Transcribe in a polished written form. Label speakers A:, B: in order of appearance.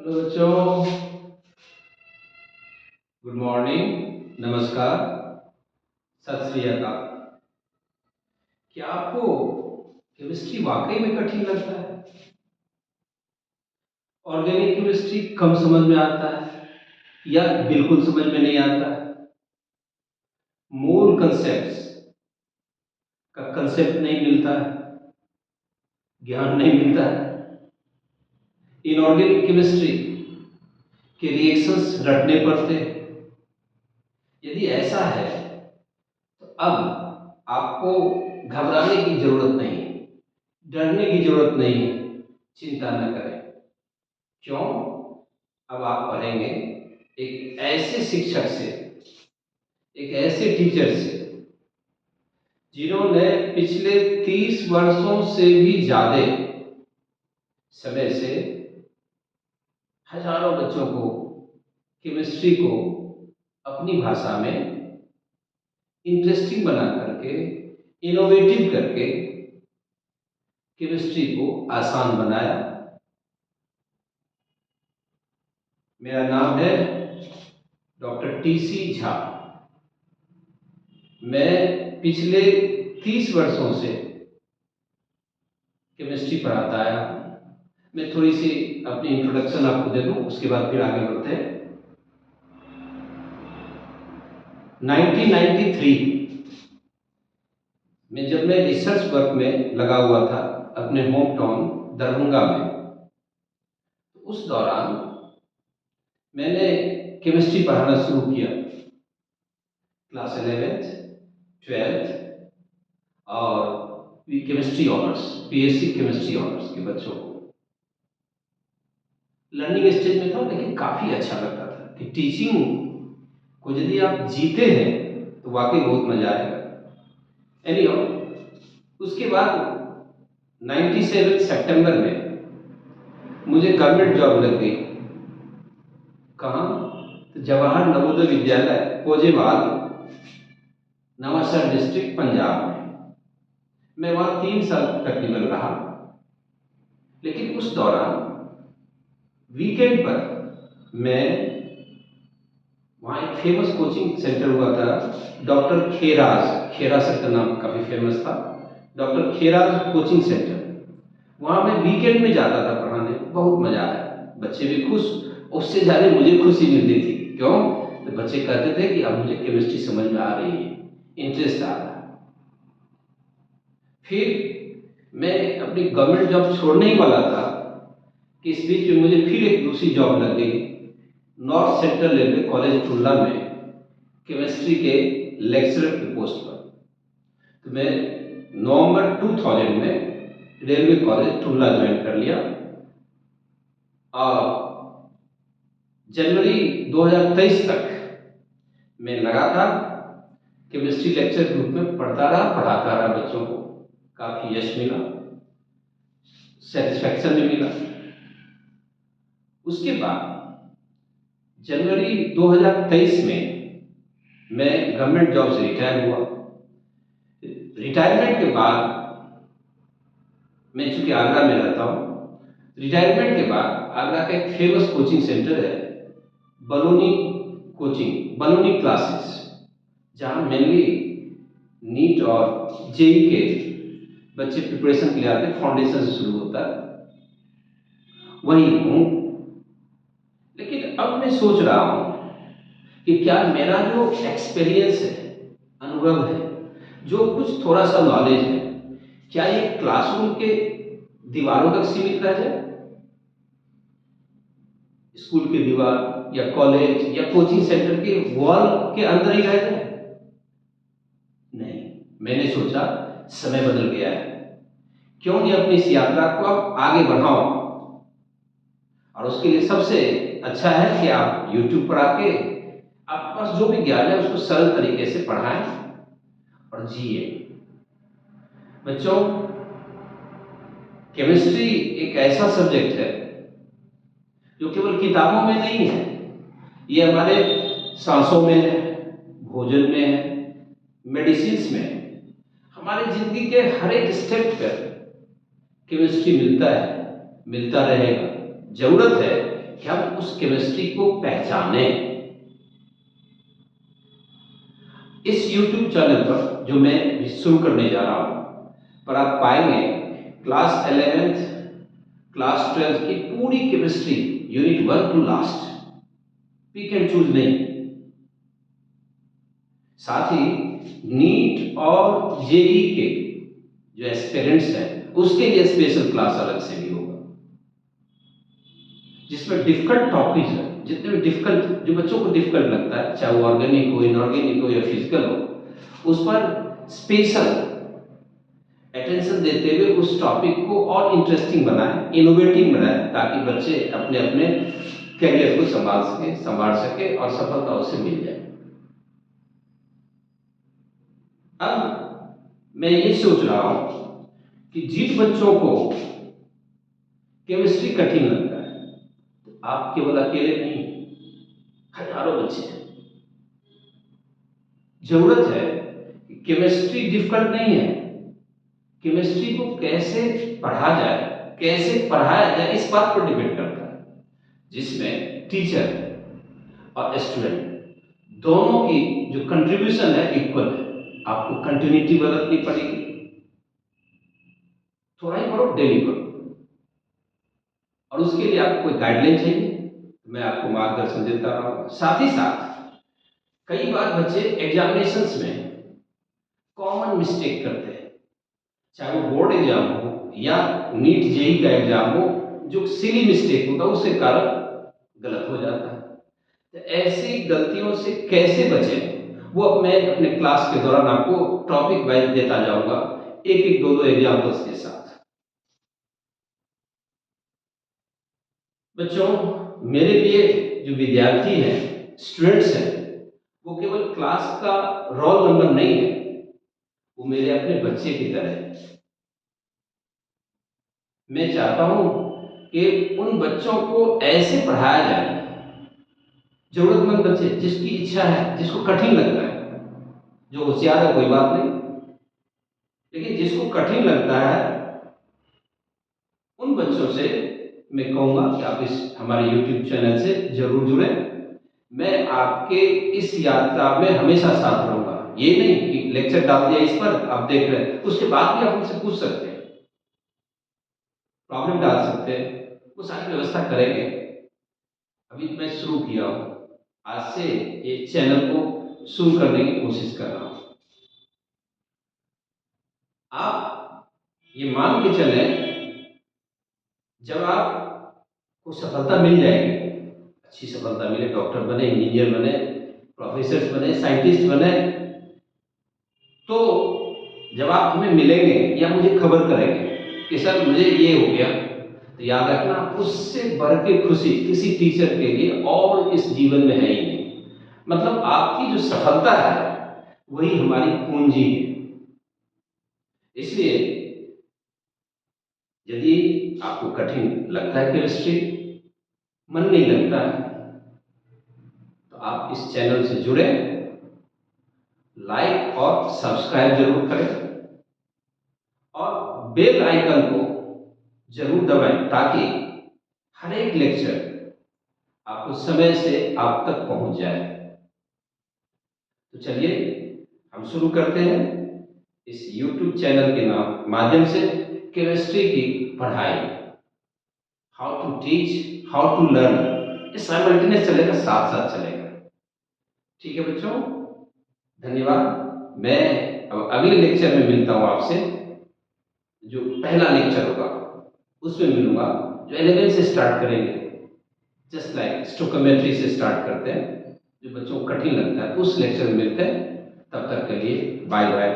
A: Hello बच्चों, good morning, नमस्कार, सत श्री अकाल। क्या आपको केमिस्ट्री वाकई में कठिन लगता है? ऑर्गेनिक केमिस्ट्री कम समझ में आता है या बिल्कुल समझ में नहीं आता है? मूल कंसेप्ट्स का कंसेप्ट नहीं मिलता है, ज्ञान नहीं मिलता है। इनऑर्गेनिक केमिस्ट्री के रिएक्शंस रटने पड़ते हैं। यदि ऐसा है तो अब आपको घबराने की जरूरत नहीं है, डरने की जरूरत नहीं है, चिंता न करें। क्यों? अब आप पढ़ेंगे एक ऐसे शिक्षक से, एक ऐसे टीचर से जिन्होंने पिछले 30 वर्षों से भी ज्यादा समय से हजारों बच्चों को केमिस्ट्री को अपनी भाषा में इंटरेस्टिंग बना करके, इनोवेटिव करके केमिस्ट्री को आसान बनाया। मेरा नाम है डॉक्टर टी.सी. झा। मैं पिछले 30 वर्षों से केमिस्ट्री पढ़ाता आया हूँ। मैं थोड़ी सी अपनी इंट्रोडक्शन आपको दे दूँ, उसके बाद फिर आगे बढ़ते हैं। 1993 में जब मैं रिसर्च वर्क में लगा हुआ था अपने होम टाउन दरभंगा में, तो उस दौरान मैंने केमिस्ट्री पढ़ाना शुरू किया। क्लास 11th, 12th और chemistry honours, BSc chemistry honours के बच्चों को। लर्निंग स्टेज में था, लेकिन काफ़ी अच्छा लगता था कि टीचिंग को यदि आप जीते हैं तो वाकई बहुत मजा आएगा। एनीहाउ, उसके बाद 97 सितंबर में मुझे गवर्नमेंट जॉब लग गई। कहाँ? तो जवाहर नवोदय विद्यालय, पोजेवाल, नवांशहर डिस्ट्रिक्ट, पंजाब में। मैं वहाँ 3 साल तकरीबन रहा। लेकिन उस दौरान वीकेंड पर मैं वहाँ एक फेमस कोचिंग सेंटर हुआ था, डॉक्टर खेरा सर का नाम काफ़ी फेमस था, डॉक्टर खेराज कोचिंग सेंटर। वहाँ मैं वीकेंड में जाता था पढ़ाने। बहुत मजा आया, बच्चे भी खुश, उससे ज़्यादा मुझे खुशी मिलती थी। क्यों? तो बच्चे कहते थे कि अब मुझे केमिस्ट्री समझ में आ रही है, इंटरेस्ट आ रहा है। फिर मैं अपनी गवर्नमेंट जॉब छोड़ने ही वाला था कि इस बीच में मुझे फिर एक दूसरी जॉब लग गई नॉर्थ सेंट्रल रेलवे कॉलेज टुल्ला में केमिस्ट्री के लेक्चरर की पोस्ट पर। तो मैं नवंबर 2000 में रेलवे कॉलेज टुल्ला ज्वाइन कर लिया और जनवरी 2023 तक मैं लगातार केमिस्ट्री लेक्चर के रूप में पढ़ाता रहा बच्चों को। काफ़ी यश मिला, सेटिस्फैक्शन भी मिला। उसके बाद जनवरी 2023 में मैं गवर्नमेंट जॉब से रिटायर हुआ। रिटायरमेंट के बाद मैं चूंकि आगरा में रहता हूँ, रिटायरमेंट के बाद आगरा का एक फेमस कोचिंग सेंटर है बलूनी क्लासेस, जहाँ मेनली नीट और जेई के बच्चे प्रिपरेशन के लिए आते हैं। फाउंडेशन से शुरू होता है, वहीं हूँ। लेकिन अब मैं सोच रहा हूँ कि क्या मेरा जो एक्सपीरियंस है, अनुभव है, जो कुछ थोड़ा सा नॉलेज है, क्या ये क्लासरूम के दीवारों तक सीमित रह जाए? स्कूल की दीवार या कॉलेज या कोचिंग सेंटर के वॉल के अंदर ही रह जाए? नहीं, मैंने सोचा समय बदल गया है, क्यों नहीं अपनी इस यात्रा को अब आगे बढ़ाओ। और उसके लिए सबसे अच्छा है कि आप YouTube पर आके आपके पास जो भी ज्ञान है उसको सरल तरीके से पढ़ाएं और जिए। बच्चों, केमिस्ट्री एक ऐसा सब्जेक्ट है जो केवल किताबों में नहीं है, ये हमारे सांसों में है, भोजन में है, मेडिसिन में है। हमारी जिंदगी के हर एक स्टेप पर केमिस्ट्री मिलता है, मिलता रहेगा। जरूरत है कि हम उस केमिस्ट्री को पहचानें। इस YouTube चैनल पर जो मैं शुरू करने जा रहा हूँ, पर आप पाएंगे क्लास 11th क्लास 12th की पूरी chemistry unit 1 to last, pick and choose नहीं। साथ ही नीट और जेई के जो एस्पिरेंट्स हैं उसके लिए स्पेशल क्लास अलग से भी होगा, जिसमें डिफिकल्ट टॉपिक है, जितने भी डिफिकल्ट जो बच्चों को डिफिकल्ट लगता है, चाहे वो ऑर्गेनिक हो, इनऑर्गेनिक हो या फिजिकल हो, उस पर स्पेशल अटेंशन देते हुए उस टॉपिक को और इंटरेस्टिंग बनाए, इनोवेटिव बनाए, ताकि बच्चे अपने अपने करियर को संभाल सके और सफलता उसे मिल जाए। अब मैं ये सोच रहा हूं कि जिन बच्चों को केमिस्ट्री कठिन लगता है, तो आप केवल अकेले नहीं, हजारों बच्चे हैं। जरूरत है कि केमिस्ट्री डिफिकल्ट नहीं है, केमिस्ट्री को कैसे पढ़ा जाए, कैसे पढ़ाया जाए, इस बात पर डिपेंड करता है, जिसमें टीचर और स्टूडेंट दोनों की जो कंट्रीब्यूशन है इक्वल है। आपको कंटिन्यूटी बदलनी पड़ेगी, थोड़ा ही पढ़ो, डेली पढ़ो, और उसके लिए आपको कोई गाइडलाइन चाहिए, मैं आपको मार्गदर्शन देता रहूंगा। साथ ही साथ कई बार बच्चे एग्जामिनेशंस में कॉमन मिस्टेक करते हैं, चाहे वो बोर्ड एग्जाम हो या नीट जेई का एग्जाम हो, जो सिली मिस्टेक होता है उसके कारण गलत हो जाता है। तो ऐसी गलतियों से कैसे बचें, वो मैं अपने क्लास के दौरान आपको टॉपिक वाइज देता जाऊंगा, एक एक दो एग्जाम्पल्स के साथ। बच्चों, मेरे लिए जो विद्यार्थी हैं, स्टूडेंट्स हैं, वो केवल क्लास का रोल नंबर नहीं है, वो मेरे अपने बच्चे की तरह है। मैं चाहता हूं कि उन बच्चों को ऐसे पढ़ाया जाए, जरूरतमंद बच्चे, जिसकी इच्छा है, जिसको कठिन लगता है, जो होशियार है कोई बात नहीं, लेकिन जिसको कठिन लगता है, उन बच्चों से मैं कहूंगा कि आप इस हमारे YouTube चैनल से जरूर जुड़ें। मैं आपके इस यात्रा में हमेशा साथ रहूंगा। ये नहीं कि लेक्चर डाल दिया इस पर, आप देख रहे हैं, उसके बाद भी आप मुझसे पूछ सकते हैं, प्रॉब्लम डाल सकते हैं, वो सारी व्यवस्था करेंगे। अभी मैं शुरू किया हूं, आज से ये चैनल को शुरू करने की कोशिश कर रहा हूं। आप ये मान के चले, जब आपको सफलता मिल जाएगी, अच्छी सफलता मिले, डॉक्टर बने, इंजीनियर बने, प्रोफेसर बने, साइंटिस्ट बने, तो जब आप हमें मिलेंगे या मुझे खबर करेंगे कि सर मुझे ये हो गया, तो याद रखना, उससे बढ़ के खुशी किसी टीचर के लिए और इस जीवन में है ही नहीं। मतलब आपकी जो सफलता है वही हमारी पूंजी है। इसलिए यदि आपको कठिन लगता है केमिस्ट्री, मन नहीं लगता है, तो आप इस चैनल से जुड़े, लाइक और सब्सक्राइब जरूर करें, और बेल आइकन को जरूर दबाएं, ताकि हर एक लेक्चर आपको समय से आप तक पहुंच जाए। तो चलिए हम शुरू करते हैं इस YouTube चैनल के माध्यम से केमिस्ट्री की पढ़ाई। How to teach, how to learn, ये साइमल्टेनियस चलेगा, साथ साथ चलेगा। ठीक है बच्चों, धन्यवाद। मैं अब अगले लेक्चर में मिलता हूँ आपसे, जो पहला लेक्चर होगा उसमें मिलूंगा, जो 11 से स्टार्ट करेंगे, जस्ट लाइक स्टोकियोमेट्री से स्टार्ट करते हैं, जो बच्चों को कठिन लगता है, उस लेक्चर में मिलते हैं। तब तक के लिए बाय बाय।